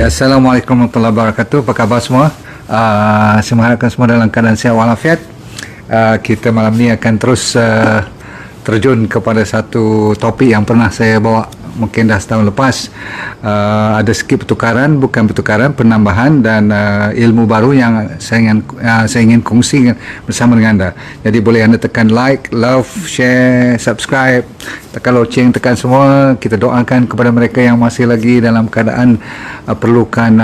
Assalamualaikum warahmatullahi wabarakatuh. Apa khabar semua? Saya mengharapkan semua dalam keadaan sihat walafiat. Kita malam ni akan terus terjun kepada satu topik yang pernah saya bawa mungkin dah setahun lepas. Ada sikit bukan pertukaran, penambahan dan ilmu baru yang saya ingin kongsi bersama dengan anda. Jadi boleh anda tekan like, love, share, subscribe, tekan loceng, tekan semua. Kita doakan kepada mereka yang masih lagi dalam keadaan perlukan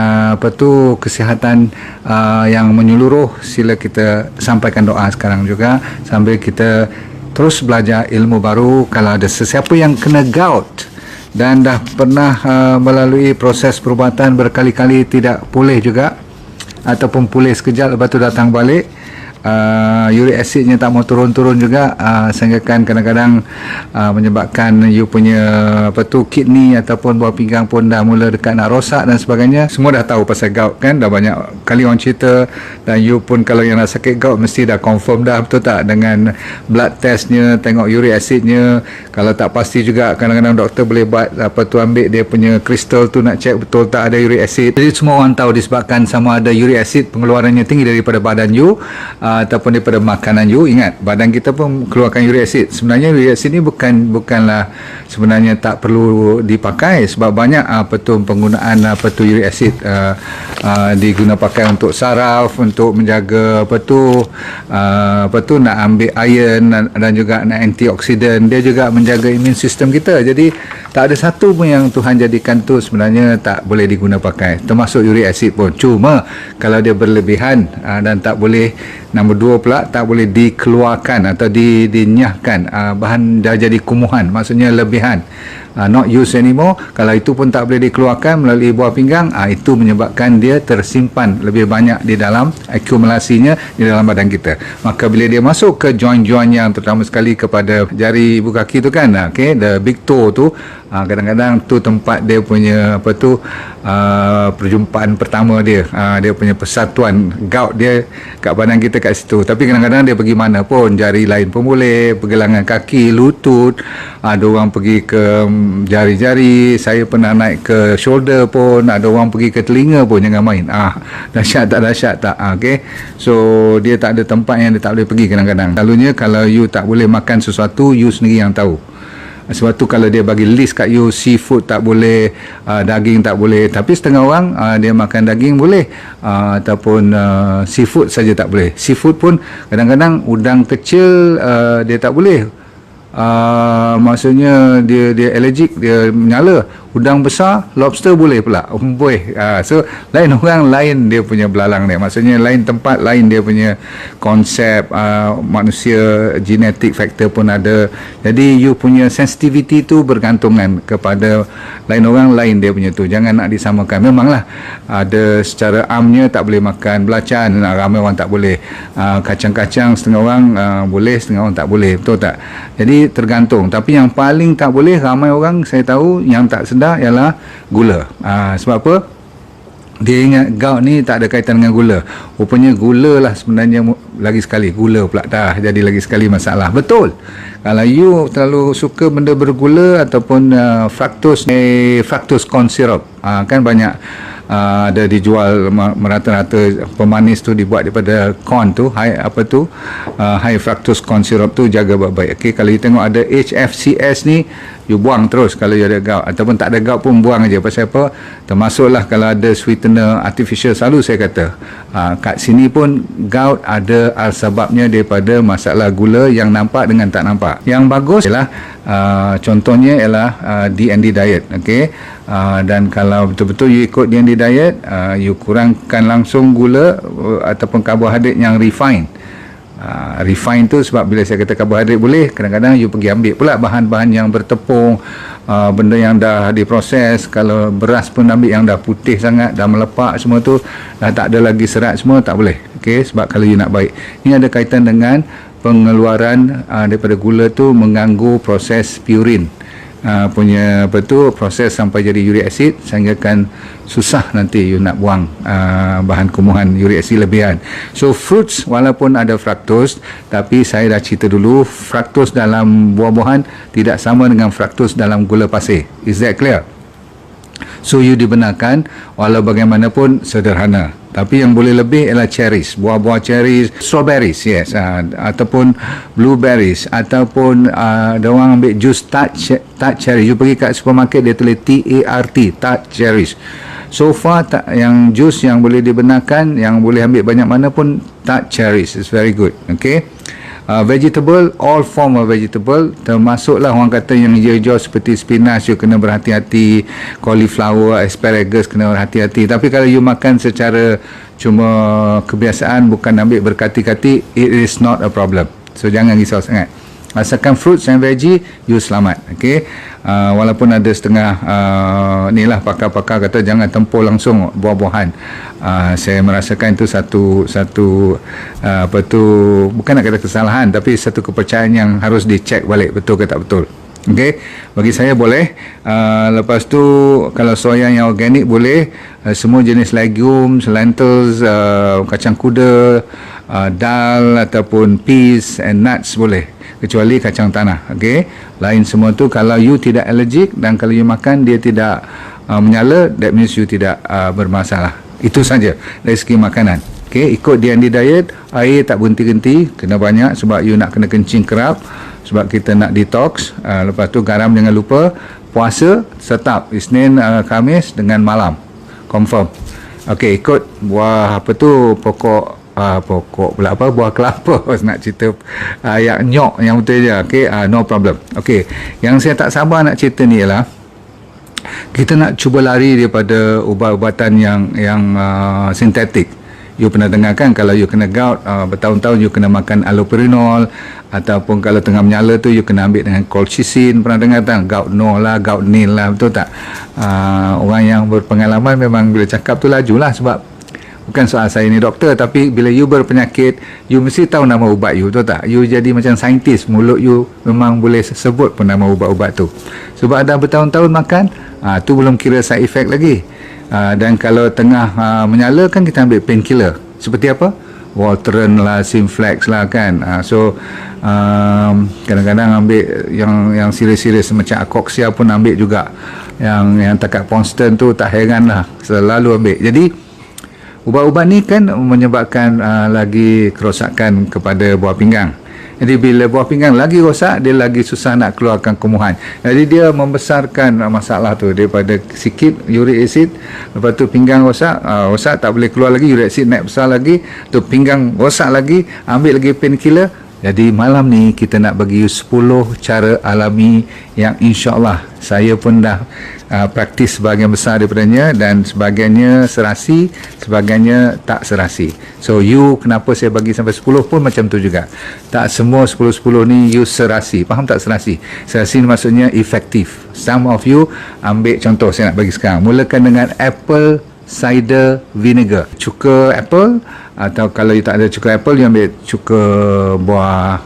kesihatan yang menyeluruh. Sila kita sampaikan doa sekarang juga sambil kita terus belajar ilmu baru. Kalau ada sesiapa yang kena gout dan dah pernah melalui proses perubatan berkali-kali tidak pulih juga, ataupun pulih sekejap lepas tu datang balik, uric acidnya tak mau turun-turun juga, sehingga kan kadang-kadang menyebabkan you punya kidney ataupun buah pinggang pun dah mula dekat nak rosak dan sebagainya. Semua dah tahu pasal gout kan, dah banyak kali orang cerita, dan you pun kalau yang nak sakit gout mesti dah confirm dah, betul tak, dengan blood testnya, tengok uric acidnya. Kalau tak pasti juga kadang-kadang doktor boleh buat ambil dia punya kristal tu nak check betul tak ada uric acid. Jadi semua orang tahu disebabkan sama ada uric acid pengeluarannya tinggi daripada badan you ataupun daripada makanan you. Ingat, badan kita pun keluarkan uric acid. Sebenarnya uric acid ni bukanlah sebenarnya tak perlu dipakai, sebab banyak penggunaan uric acid diguna pakai untuk saraf, untuk menjaga nak ambil iron dan juga nak antioksidan. Dia juga menjaga imun sistem kita. Jadi tak ada satu pun yang Tuhan jadikan tu sebenarnya tak boleh diguna pakai, termasuk uric acid pun. Cuma kalau dia berlebihan dan tak boleh, nombor dua pula, tak boleh dikeluarkan atau dinyahkan, bahan dah jadi kumuhan, maksudnya lebihan, not use anymore. Kalau itu pun tak boleh dikeluarkan melalui buah pinggang, itu menyebabkan dia tersimpan lebih banyak di dalam akumulasinya di dalam badan kita. Maka bila dia masuk ke joint-joint yang terutama sekali kepada jari ibu kaki tu kan, the big toe tu, kadang-kadang tu tempat dia punya perjumpaan pertama dia, dia punya persatuan gout dia kat badan kita kat situ. Tapi kadang-kadang dia pergi mana pun, jari lain pun boleh, pergelangan kaki, lutut, ada orang pergi ke jari-jari, saya pernah naik ke shoulder pun, ada orang pergi ke telinga pun, jangan main. Dahsyat tak, okay? So dia tak ada tempat yang dia tak boleh pergi kadang-kadang. Selalunya kalau you tak boleh makan sesuatu, you sendiri yang tahu. Sebab tu kalau dia bagi list kat you, seafood tak boleh, daging tak boleh. Tapi setengah orang dia makan daging boleh, ataupun seafood saja tak boleh. Seafood pun kadang-kadang udang kecil dia tak boleh, maksudnya dia allergic, dia menyala. Udang besar, lobster boleh pula, boleh. So lain orang, lain dia punya belalang dia, maksudnya lain tempat, lain dia punya konsep manusia, genetic factor pun ada. Jadi you punya sensitivity tu bergantungan kepada lain orang, lain dia punya tu. Jangan nak disamakan. Memanglah ada secara amnya tak boleh makan belacan, ramai orang tak boleh. Kacang-kacang setengah orang boleh, setengah orang tak boleh, betul tak? Jadi tergantung. Tapi yang paling tak boleh, ramai orang saya tahu yang tak sedar, ialah gula. Sebab apa? Dia ingat gout ni tak ada kaitan dengan gula. Rupanya gula lah sebenarnya, lagi sekali gula pula dah jadi lagi sekali masalah. Betul, kalau you terlalu suka benda bergula ataupun fructose corn syrup, kan banyak ada dijual merata-rata pemanis tu dibuat daripada corn tu, high fructose corn syrup tu, jaga baik-baik. Okay, kalau you tengok ada HFCS ni, you buang terus kalau you ada gout, ataupun tak ada gout pun buang aja. Pasal apa? Termasuklah kalau ada sweetener artificial. Selalu saya kata kat sini pun gout ada sebabnya daripada masalah gula yang nampak dengan tak nampak. Yang bagus ialah contohnya ialah D&D diet. Okay, dan kalau betul-betul you ikut D&D diet, you kurangkan langsung gula ataupun karbohidrat yang refined. Refine tu sebab bila saya kata karbohidrat boleh, kadang-kadang you pergi ambil pula bahan-bahan yang bertepung, benda yang dah diproses. Kalau beras pun ambil yang dah putih sangat, dah melepak semua tu, dah tak ada lagi serat semua, tak boleh. Okay, sebab kalau you nak baik, ini ada kaitan dengan pengeluaran daripada gula tu mengganggu proses purin punya proses sampai jadi uric acid, sehingga kan susah nanti you nak buang bahan kumuhan uric acid lebihan. So fruits walaupun ada fructose, tapi saya dah cerita dulu, fructose dalam buah-buahan tidak sama dengan fructose dalam gula pasir. Is that clear? So you dibenarkan walau bagaimanapun sederhana. Tapi yang boleh lebih ialah cherries, buah-buah cherries, strawberries, yes, ataupun blueberries, ataupun ada orang ambil jus tart cherry. You pergi kat supermarket dia tulis TART, tart cherries. So far yang jus yang boleh dibenarkan, yang boleh ambil banyak mana pun tart cherries. It's very good. Okay. Vegetable, all form of vegetable, termasuklah orang kata yang hijau-hijau seperti spinach, you kena berhati-hati, cauliflower, asparagus kena berhati-hati. Tapi kalau you makan secara cuma kebiasaan, bukan ambil berkati-kati, it is not a problem. So jangan risau sangat. Asalkan fruits and veggie, you selamat. Okay. Walaupun ada setengah ni lah pakar-pakar kata jangan tempur langsung buah-buahan. Saya merasakan itu satu apa tu, bukan nak kata kesalahan, tapi satu kepercayaan yang harus dicek balik betul ke tak betul. Okey, bagi saya boleh. Lepas tu kalau soya yang organik boleh. Semua jenis legumes, lentils, kacang kuda, dal ataupun peas and nuts boleh, kecuali kacang tanah. Okey, lain semua tu kalau you tidak allergic dan kalau you makan dia tidak menyala, that means you tidak bermasalah. Itu saja dari segi makanan. Okey, ikut D&D diet, air tak berhenti-henti, kena banyak sebab you nak kena kencing kerap, sebab kita nak detox. Lepas tu garam jangan lupa. Puasa tetap Isnin, Khamis dengan malam, confirm. Okey, ikut buah apa tu, pokok pula apa, buah kelapa. Nak cerita yang nyok yang betul je. Okey, no problem. Okey, yang saya tak sabar nak cerita ni ialah kita nak cuba lari daripada ubat-ubatan yang sintetik. You pernah dengar kan, kalau you kena gout bertahun-tahun you kena makan allopurinol, ataupun kalau tengah menyala tu you kena ambil dengan colchicine. Pernah dengar tak? Gout no lah, gout nil lah, betul tak? Orang yang berpengalaman memang bila cakap tu laju lah, sebab bukan soal saya ni doktor, tapi bila you berpenyakit you mesti tahu nama ubat you, betul tak? You jadi macam saintis, mulut you memang boleh sebut pun nama ubat-ubat tu, sebab ada bertahun-tahun makan. Tu belum kira side effect lagi. Dan kalau tengah menyala kan kita ambil painkiller seperti apa, Voltaren lah, Simflex lah kan. So kadang-kadang ambil yang serius-serius macam Akoxia pun ambil juga, yang takat Ponston tu tak heran lah, selalu ambil. Jadi ubat-ubat ni kan menyebabkan lagi kerosakan kepada buah pinggang. Jadi bila buah pinggang lagi rosak, dia lagi susah nak keluarkan kumuhan. Jadi dia membesarkan masalah tu daripada sikit uric acid, lepas tu pinggang rosak, tak boleh keluar lagi, uric acid naik besar lagi, tu pinggang rosak lagi, ambil lagi painkiller. Jadi malam ni kita nak bagi you 10 cara alami yang insya-Allah saya pun dah praktis sebahagian besar daripadanya, dan sebahagiannya serasi, sebahagiannya tak serasi. So you, kenapa saya bagi sampai 10 pun macam tu juga. Tak semua 10-10 ni you serasi. Faham tak serasi? Serasi ni maksudnya efektif. Some of you ambil contoh saya nak bagi sekarang. Mulakan dengan apple cider vinegar. Cuka apple, atau kalau you tak ada cuka apple, you ambil cuka buah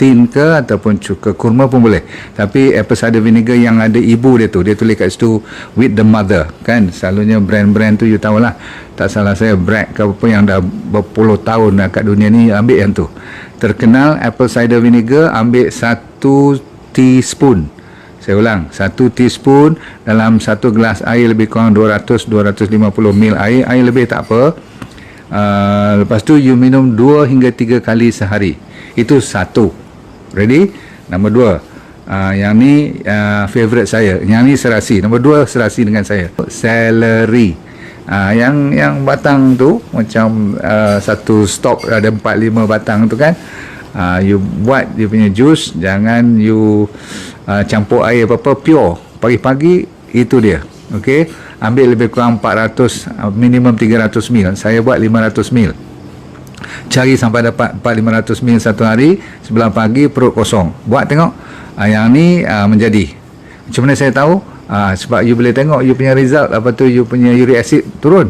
tin ke, ataupun cuka kurma pun boleh. Tapi apple cider vinegar yang ada ibu dia tu, dia tulis kat situ with the mother kan. Selalunya brand-brand tu you tahulah, tak salah saya Bragg ke apa yang dah berpuluh tahun kat dunia ni, ambil yang tu terkenal. Apple cider vinegar ambil 1 teaspoon. Saya ulang, 1 teaspoon dalam 1 gelas air, lebih kurang 200-250 ml air. Air lebih tak apa. Lepas tu you minum 2 hingga 3 kali sehari. Itu 1. Ready? Nombor 2, yang ni favorite saya. Yang ni serasi. Nombor 2 serasi dengan saya. Celery. Yang batang tu macam satu stok ada 4-5 batang tu kan. You buat dia punya jus, jangan you campur air apa-apa, pure. Pagi-pagi itu dia. Okey, ambil lebih kurang 400, minimum 300 ml. Saya buat 500 ml. Cari sampai dapat 400-500 ml satu hari. Sebelah pagi perut kosong. Buat tengok. Yang ni menjadi. Macam mana saya tahu? Sebab you boleh tengok you punya result, apa tu, you punya uric acid turun.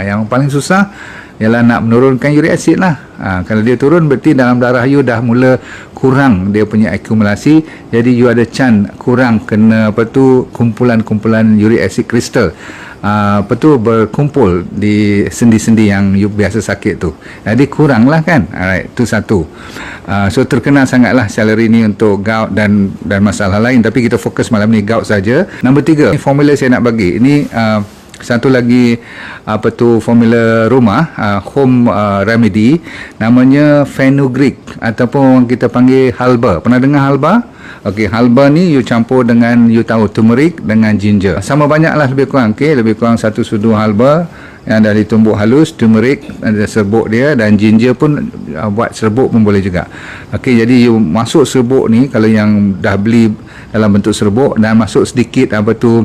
Yang paling susah ialah nak menurunkan uric acid lah. Kalau dia turun, berarti dalam darah you dah mula kurang dia punya akumulasi. Jadi you ada chance kurang kena apa tu, kumpulan-kumpulan uric acid crystal. apa tu, berkumpul di sendi-sendi yang you biasa sakit tu. Jadi kuranglah kan. Alright, tu satu. So terkenal sangatlah celery ni untuk gout dan masalah lain, tapi kita fokus malam ni gout saja. Nombor 3, formula saya nak bagi. Ini satu lagi apa tu, formula rumah, home remedy, namanya fenugreek ataupun orang kita panggil halba. Pernah dengar halba? Okey, halba ni you campur dengan, you tahu, turmeric dengan ginger. Sama banyaklah lebih kurang. Okey, lebih kurang 1 sudu halba yang dah ditumbuk halus, turmeric ada serbuk dia, dan ginger pun buat serbuk pun boleh juga. Okey, jadi you masuk serbuk ni, kalau yang dah beli dalam bentuk serbuk, dan masuk sedikit apa tu,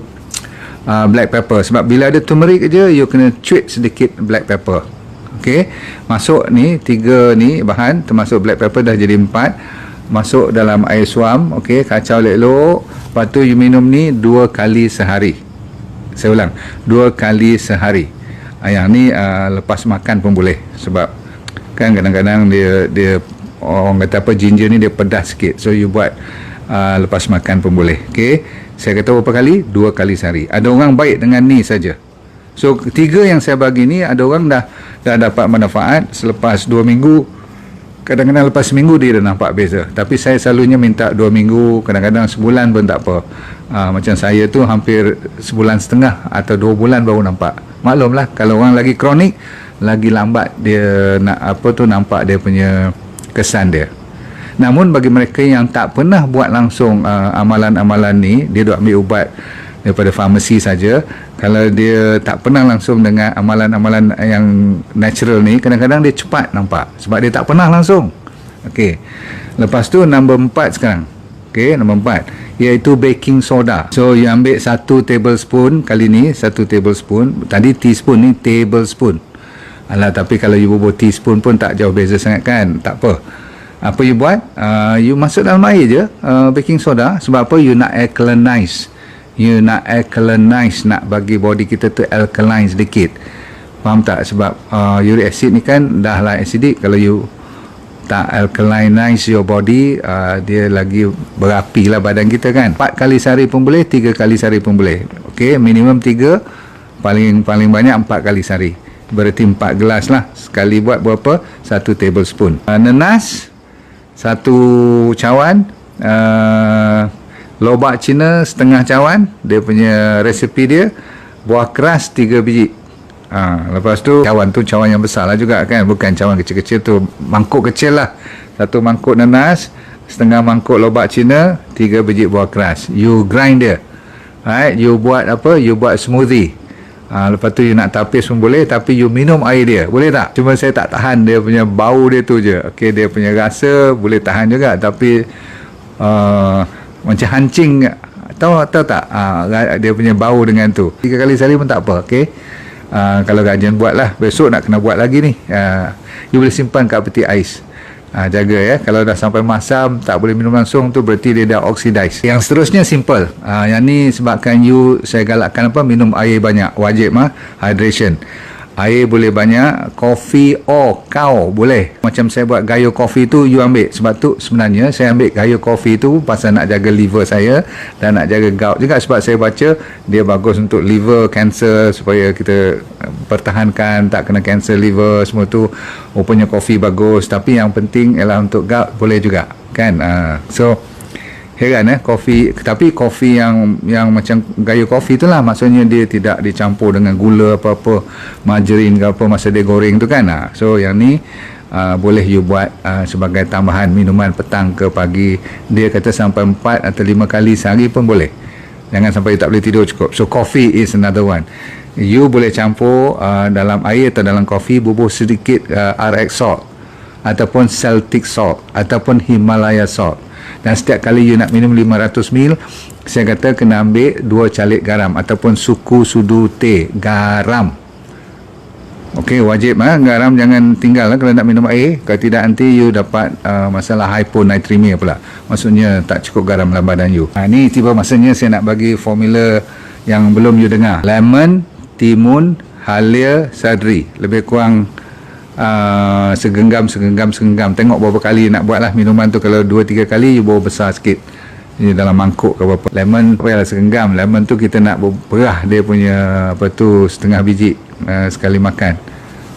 black pepper. Sebab bila ada turmeric je, you kena cuit sedikit black pepper. Okey, masuk ni 3 ni bahan, termasuk black pepper, dah jadi 4. Masuk dalam air suam. Okey, kacau elok-elok. Lepas tu you minum ni 2 kali sehari. Saya ulang, 2 kali sehari. Yang ni lepas makan pun boleh. Sebab kan kadang-kadang dia orang kata apa, ginger ni dia pedas sikit. So you buat lepas makan pun boleh. Okey, saya kata berapa kali? 2 kali sehari. Ada orang baik dengan ni saja. So 3 yang saya bagi ni, ada orang dah dapat manfaat selepas 2 minggu. Kadang-kadang lepas seminggu dia dah nampak beza. Tapi saya selalunya minta 2 minggu, kadang-kadang sebulan pun tak apa. Macam saya tu hampir sebulan setengah atau 2 bulan baru nampak. Maklumlah, kalau orang lagi kronik, lagi lambat dia nak apa tu, nampak dia punya kesan dia. Namun bagi mereka yang tak pernah buat langsung amalan-amalan ni, dia duk ambil ubat daripada farmasi saja. Kalau dia tak pernah langsung dengan amalan-amalan yang natural ni, kadang-kadang dia cepat nampak sebab dia tak pernah langsung. Okey, lepas tu nombor 4 sekarang. Okey, nombor 4 iaitu baking soda. So you ambil 1 tablespoon, kali ni 1 tablespoon. Tadi teaspoon, ni tablespoon. Alah, tapi kalau you bubuh teaspoon pun tak jauh beza sangat kan. Tak apa. Apa you buat? You masuk dalam air je, baking soda. Sebab apa? You nak alkalinize. You nak alkalinize, nak bagi body kita tu alkaline sedikit. Faham tak? Sebab uric acid ni kan dah lah acidic. Kalau you tak alkalinize your body, dia lagi berapi lah badan kita kan. 4 kali sehari pun boleh, 3 kali sehari pun boleh. Okey, minimum 3, paling banyak 4 kali sehari. Berarti 4 gelas lah. Sekali buat berapa? 1 tablespoon. Nenas 1 cawan. Lobak Cina setengah cawan, dia punya resipi dia. Buah keras 3 biji. Lepas tu cawan tu cawan yang besar lah juga kan, bukan cawan kecil-kecil tu, mangkuk kecil lah. 1 mangkuk nanas, setengah mangkuk lobak Cina, 3 biji buah keras. You grind dia. Alright, you buat apa? You buat smoothie. Lepas tu you nak tapis pun boleh, tapi you minum air dia. Boleh tak? Cuma saya tak tahan dia punya bau dia tu je. Okey, dia punya rasa boleh tahan juga, tapi macam hancing, tahu tak? Dia punya bau dengan tu. 3 kali sehari pun tak apa. Okey, kalau rajin buat lah, besok nak kena buat lagi ni. You boleh simpan kat peti ais. Jaga ya, kalau dah sampai masam tak boleh minum langsung, tu berarti dia dah oxidize. Yang seterusnya simple. Yang ni sebabkan saya galakkan apa, minum air banyak. Wajib hydration. Air boleh banyak, kopi kau boleh. Macam saya buat gayo kopi tu, you ambil. Sebab tu sebenarnya saya ambil gayo kopi tu pasal nak jaga liver saya dan nak jaga gout juga. Sebab saya baca dia bagus untuk liver cancer, supaya kita pertahankan tak kena cancer liver semua tu. Rupanya kopi bagus, tapi yang penting ialah untuk gout boleh juga kan. So heran kopi, tapi kopi yang macam gaya kopi tu lah, maksudnya dia tidak dicampur dengan gula apa-apa, margarin ke apa masa dia goreng tu kan. So yang ni boleh you buat sebagai tambahan minuman petang ke pagi. Dia kata sampai 4 atau 5 kali sehari pun boleh. Jangan sampai you tak boleh tidur cukup. So coffee is another one. You boleh campur dalam air atau dalam kopi, bubuh sedikit RX salt ataupun Celtic salt ataupun Himalaya salt. Dan setiap kali you nak minum 500 ml, saya kata kena ambil 2 calik garam ataupun suku sudu teh garam. Okey, wajib garam jangan tinggal kalau nak minum air. Kalau tidak nanti you dapat masalah hyponatremia pula. Maksudnya tak cukup garam dalam badan you. Ni tiba masanya saya nak bagi formula yang belum you dengar. Lemon, timun, halia, sadri. Lebih kurang segenggam. Tengok berapa kali nak buat lah minuman tu. Kalau 2-3 kali you bawa besar sikit. Ini dalam mangkuk ke apa. Lemon well segenggam. Lemon tu kita nak berah dia punya apa tu setengah biji sekali makan.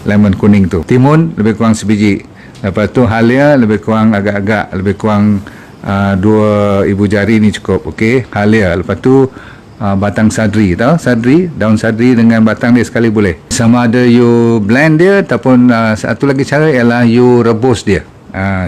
Lemon kuning tu. Timun lebih kurang sebiji. Lepas tu halia lebih kurang agak-agak lebih kurang 2 ibu jari ni cukup. Okey, halia. Lepas tu batang sadri, tahu sadri, daun sadri dengan batang dia sekali boleh. Sama ada you blend dia ataupun satu lagi cara ialah you rebus dia.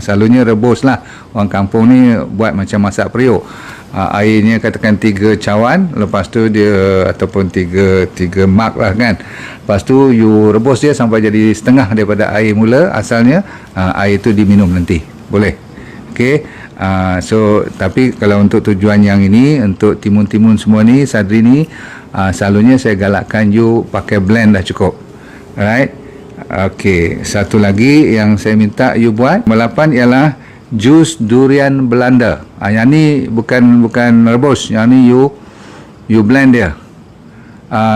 Selalunya rebus lah. Orang kampung ni buat macam masak periuk. Airnya katakan 3 cawan, lepas tu dia ataupun 3 mug lah kan. Lepas tu you rebus dia sampai jadi setengah daripada air mula asalnya. Air tu diminum nanti. Boleh. Okey. So tapi kalau untuk tujuan yang ini, untuk timun-timun semua ni, sadri ni, selalunya saya galakkan you pakai blend dah cukup. Alright. Okey, satu lagi yang saya minta you buat nombor 8 ialah jus durian Belanda. Yang ni bukan rebus, yang ni you blend dia.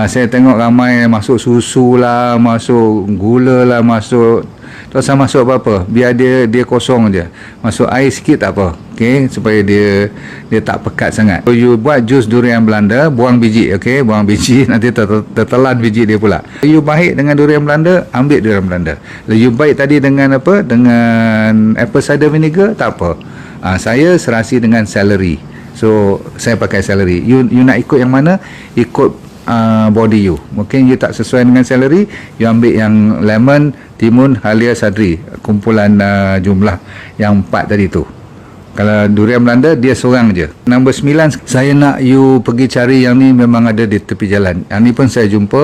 Saya tengok ramai masuk susu lah, masuk gula lah, masuk tak usah masuk apa-apa, biar dia kosong je. Masuk air sikit tak apa. Okey, supaya dia tak pekat sangat. So you buat jus durian Belanda, buang biji, okey, buang biji, nanti tertelan biji dia pula. You baik dengan durian Belanda, ambil durian Belanda. Lalu you baik tadi dengan apa? Dengan apple cider vinegar, tak apa. Saya serasi dengan celery. So saya pakai celery. You nak ikut yang mana? Ikut body you. Mungkin you tak sesuai dengan celery, you ambil yang lemon, timun, halia, sadri, kumpulan jumlah yang 4 tadi tu. Kalau durian Belanda dia seorang je. Nombor 9, saya nak you pergi cari yang ni memang ada di tepi jalan. Yang ni pun saya jumpa.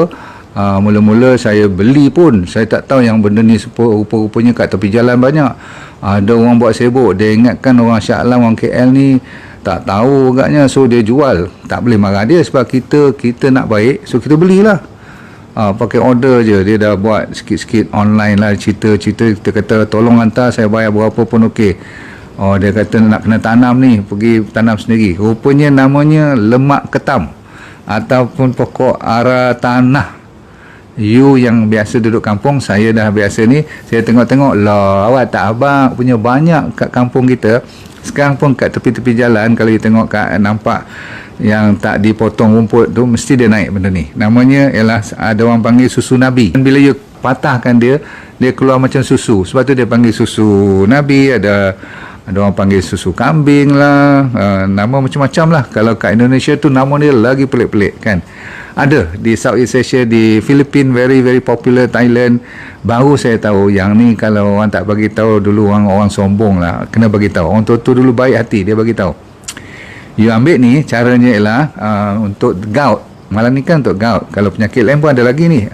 Mula-mula saya beli pun saya tak tahu yang benda ni rupa-rupanya kat tepi jalan banyak. Ada orang buat sibuk, dia ingatkan orang Shah Alam, orang KL ni tak tahu agaknya, so dia jual. Tak boleh marah dia sebab kita nak baik, so kita belilah. Pakai order je. Dia dah buat sikit-sikit online lah, cerita kita kata tolong hantar, saya bayar berapa pun okey. Dia kata nak kena tanam ni, pergi tanam sendiri. Rupanya namanya lemak ketam ataupun pokok ara tanah. You yang biasa duduk kampung, saya dah biasa ni, saya tengok-tengok lah, awak tak abang punya banyak kat kampung kita. Sekarang pun kat tepi-tepi jalan, kalau you tengok nampak yang tak dipotong rumput tu, mesti dia naik benda ni. Namanya ialah, ada orang panggil susu Nabi. Dan bila you patahkan dia keluar macam susu. Sebab tu dia panggil susu Nabi. Ada orang panggil susu kambing lah, nama macam-macam lah. Kalau kat Indonesia tu nama dia lagi pelik-pelik kan. Ada di Southeast Asia, di Philippines, very very popular. Thailand, baru saya tahu yang ni. Kalau orang tak bagi tahu dulu, orang sombong lah, kena bagi tahu. Orang tua dulu baik hati, dia bagi tahu. You ambil ni, caranya ialah untuk gout. Malam ni kan untuk gout. Kalau penyakit lain pun ada lagi ni.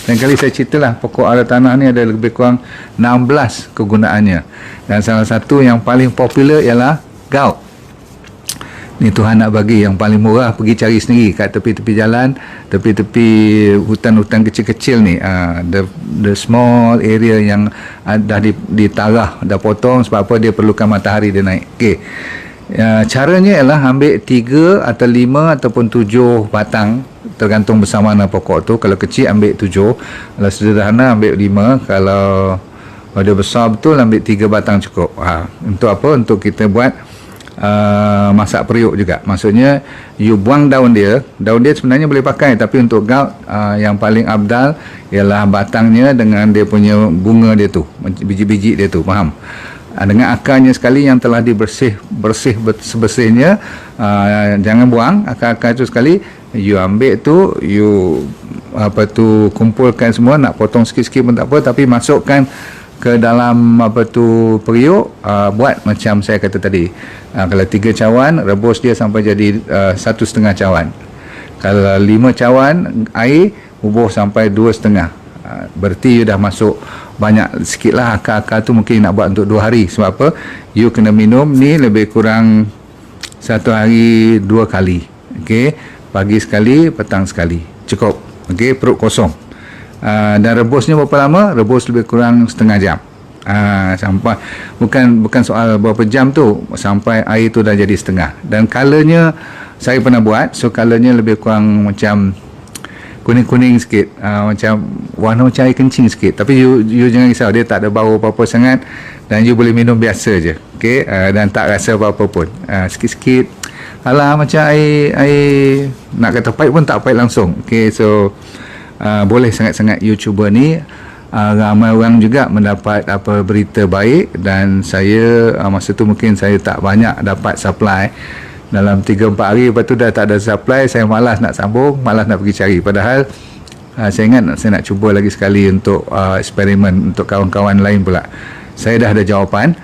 Lain kali saya ceritalah, pokok ara tanah ni ada lebih kurang 16 kegunaannya. Dan salah satu yang paling popular ialah gout. Ni Tuhan nak bagi yang paling murah, pergi cari sendiri kat tepi-tepi jalan, tepi-tepi hutan-hutan kecil-kecil ni. The small area yang dah ditarah, dah potong, sebab apa? Dia perlukan matahari dia naik. Okey. Caranya ialah ambil 3 atau 5 ataupun 7 batang, tergantung besar mana pokok tu. Kalau kecil ambil 7, kalau sederhana ambil 5, kalau dia besar betul ambil 3 batang cukup. Untuk apa? Untuk kita buat masak periuk juga. Maksudnya you buang daun dia sebenarnya boleh pakai, tapi untuk gout yang paling abdal ialah batangnya dengan dia punya bunga dia tu, biji-biji dia tu, faham? Dengan akarnya sekali yang telah bersih sebersihnya, jangan buang akar-akar tu sekali. You ambil tu, you kumpulkan semua. Nak potong sikit-sikit pun tak apa, tapi masukkan ke dalam periuk. Buat macam saya kata tadi. Kalau 3 cawan, rebus dia sampai jadi 1,5 cawan. Kalau 5 cawan air, bubuh sampai 2,5. Berarti you dah masuk banyak sikit lah. Akar-akar tu mungkin nak buat untuk 2 hari. Sebab apa? You kena minum ni lebih kurang 1 hari 2 kali. Okey, pagi sekali, petang sekali, cukup. Okey, perut kosong. Dan rebusnya berapa lama? Rebus lebih kurang setengah jam. Sampai bukan soal berapa jam tu, sampai air tu dah jadi setengah. Dan colornya saya pernah buat, so colornya lebih kurang macam kuning-kuning sikit, macam warna macam air kencing sikit, tapi you jangan risau, dia tak ada bau apa-apa sangat dan you boleh minum biasa je, okey, dan tak rasa apa-apa pun. Sikit-sikit alah macam air nak kata pahit pun tak pahit langsung, okey. So boleh sangat-sangat you cuba ni. Ramai orang juga mendapat apa berita baik, dan saya masa tu mungkin saya tak banyak dapat supply dalam 3-4 hari, lepas tu dah tak ada supply, saya malas nak sambung, malas nak pergi cari. Padahal saya ingat saya nak cuba lagi sekali untuk eksperimen untuk kawan-kawan lain pula. Saya dah ada jawapan,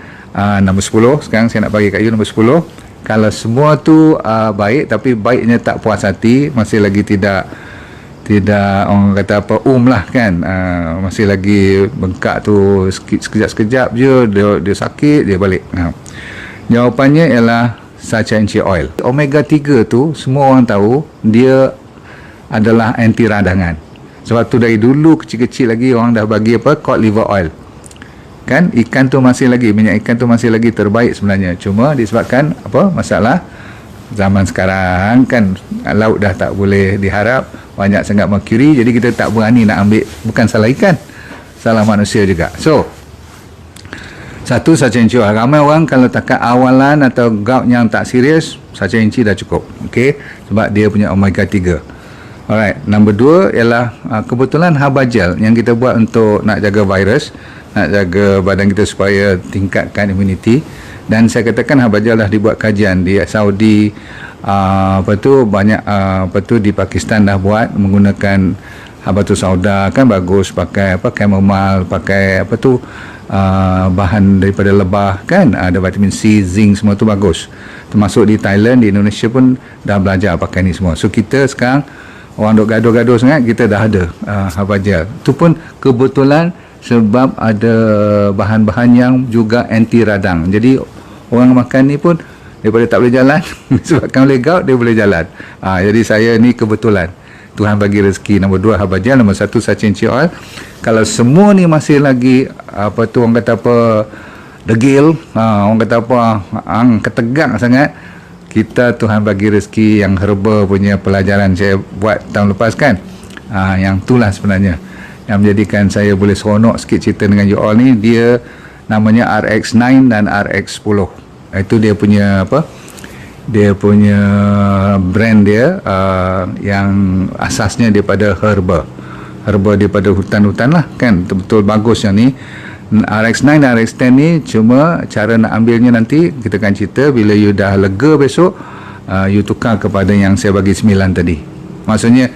nombor 10. Sekarang saya nak bagi kat you nombor 10. Kalau semua tu baik, tapi baiknya tak puas hati, masih lagi tidak orang kata apa lah kan, masih lagi bengkak tu sekejap-sekejap je, dia sakit, dia balik. Jawapannya ialah Sachainchi oil. Omega 3 tu semua orang tahu dia adalah anti radangan. Sebab tu dari dulu kecil-kecil lagi orang dah bagi apa, cod liver oil kan. Ikan tu masih lagi, minyak ikan tu masih lagi terbaik sebenarnya, cuma disebabkan apa masalah zaman sekarang kan, laut dah tak boleh diharap, banyak sangat merkuri, jadi kita tak berani nak ambil. Bukan salah ikan, salah manusia juga. So satu Sachainchi oil. Ramai orang kalau takat awalan atau gout yang tak serius, Sachainchi dah cukup, okey, sebab dia punya omega 3. Alright, nombor 2 ialah kebetulan herbal gel yang kita buat untuk nak jaga virus, nak jaga badan kita supaya tingkatkan imuniti. Dan saya katakan herbal gel dah dibuat kajian di Saudi, banyak di Pakistan dah buat menggunakan habatus sauda kan, bagus, pakai chamomile, pakai bahan daripada lebah kan, ada vitamin C, zinc, semua tu bagus. Termasuk di Thailand, di Indonesia pun dah belajar pakai ni semua. So kita sekarang orang duk gaduh-gaduh sangat, kita dah ada herbal gel. Tu pun kebetulan sebab ada bahan-bahan yang juga anti radang. Jadi orang makan ni pun daripada tak boleh jalan sebabkan oleh gout, dia boleh jalan. Jadi saya ni kebetulan Tuhan bagi rezeki. Nombor 2 herbal gel, nombor 1 Sachainchi oil. Kalau semua ni masih lagi orang kata degil, orang kata ketegak sangat, kita Tuhan bagi rezeki yang herba punya pelajaran saya buat tahun lepas kan. Yang itulah sebenarnya yang menjadikan saya boleh seronok sikit cerita dengan you all ni. Dia namanya RX9 dan RX10. Itu dia punya dia punya brand dia, yang asasnya daripada herba daripada hutan-hutan lah kan. Betul-betul bagus yang ni. RX9 dan RX10 ni cuma cara nak ambilnya nanti kita akan cerita. Bila you dah lega besok, you tukar kepada yang saya bagi 9 tadi. Maksudnya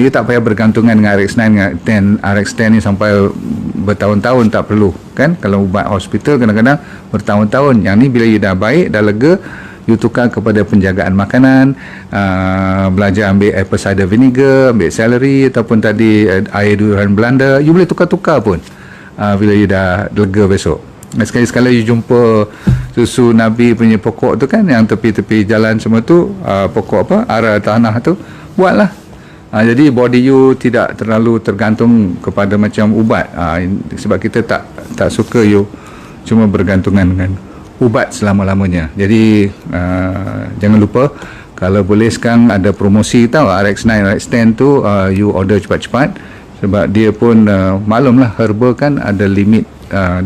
you tak payah bergantungan dengan RX9 dengan RX10 ni sampai bertahun-tahun, tak perlu kan. Kalau ubat hospital kadang-kadang bertahun-tahun. Yang ni bila you dah baik, dah lega, you tukar kepada penjagaan makanan, belajar ambil apple cider vinegar, ambil celery, ataupun tadi air durian Belanda. You boleh tukar-tukar pun bila you dah lega besok. Sekali-sekala you jumpa susu Nabi punya pokok tu kan, yang tepi-tepi jalan semua tu, pokok ara tanah tu, buatlah. Jadi body you tidak terlalu tergantung kepada macam ubat. Sebab kita tak suka you cuma bergantungan dengan ubat selama-lamanya. Jadi jangan lupa, kalau boleh sekarang ada promosi tau, RX9, RX10 tu you order cepat-cepat, sebab dia pun maklumlah herba kan ada limit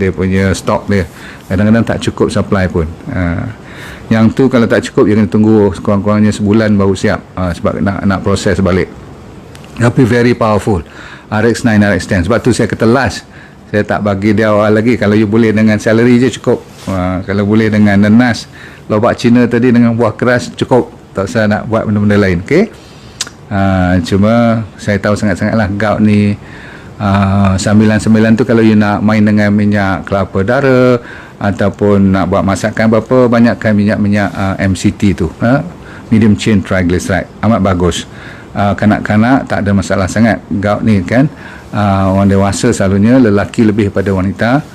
dia punya stok dia. Kadang-kadang tak cukup supply pun. Yang tu kalau tak cukup, you kena tunggu sekurang-kurangnya sebulan baru siap, sebab nak proses balik. Tapi very powerful RX9, RX10. Sebab tu saya kata last, saya tak bagi dia awal lagi. Kalau you boleh dengan celery je cukup, kalau boleh dengan nanas, lobak Cina tadi dengan buah keras cukup, tak usah nak buat benda-benda lain, okey. Cuma saya tahu sangat-sangatlah gout ni, 99 tu kalau you nak main dengan minyak kelapa dara ataupun nak buat masakan berapa, banyakkan minyak-minyak MCT tu, medium chain triglyceride, amat bagus. Kanak-kanak tak ada masalah sangat gout ni kan. Orang dewasa selalunya, lelaki lebih pada wanita.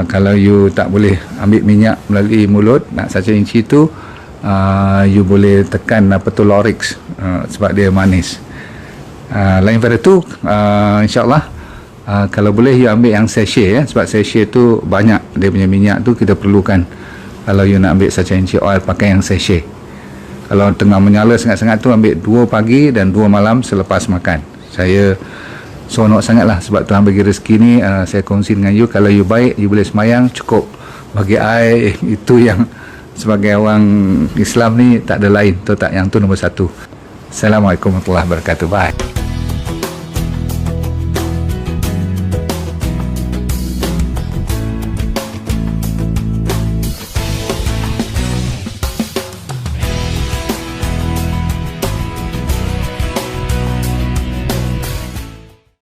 Kalau you tak boleh ambil minyak melalui mulut, nak Sachainchi tu, you boleh tekan Lorix, sebab dia manis. Lain pada tu, insyaAllah kalau boleh you ambil yang sachet, sebab sachet tu banyak dia punya minyak tu, kita perlukan. Kalau you nak ambil Sachainchi oil, pakai yang sachet. Kalau tengah menyala sangat-sangat tu ambil 2 pagi dan 2 malam selepas makan. Saya seronok sangat lah sebab Tuhan bagi rezeki ni. Saya kongsi dengan you, kalau you baik, you boleh semayang cukup bagi I. Itu yang sebagai orang Islam ni tak ada lain tu, tak, yang tu nombor 1. Assalamualaikum warahmatullahi wabarakatuh. Bye.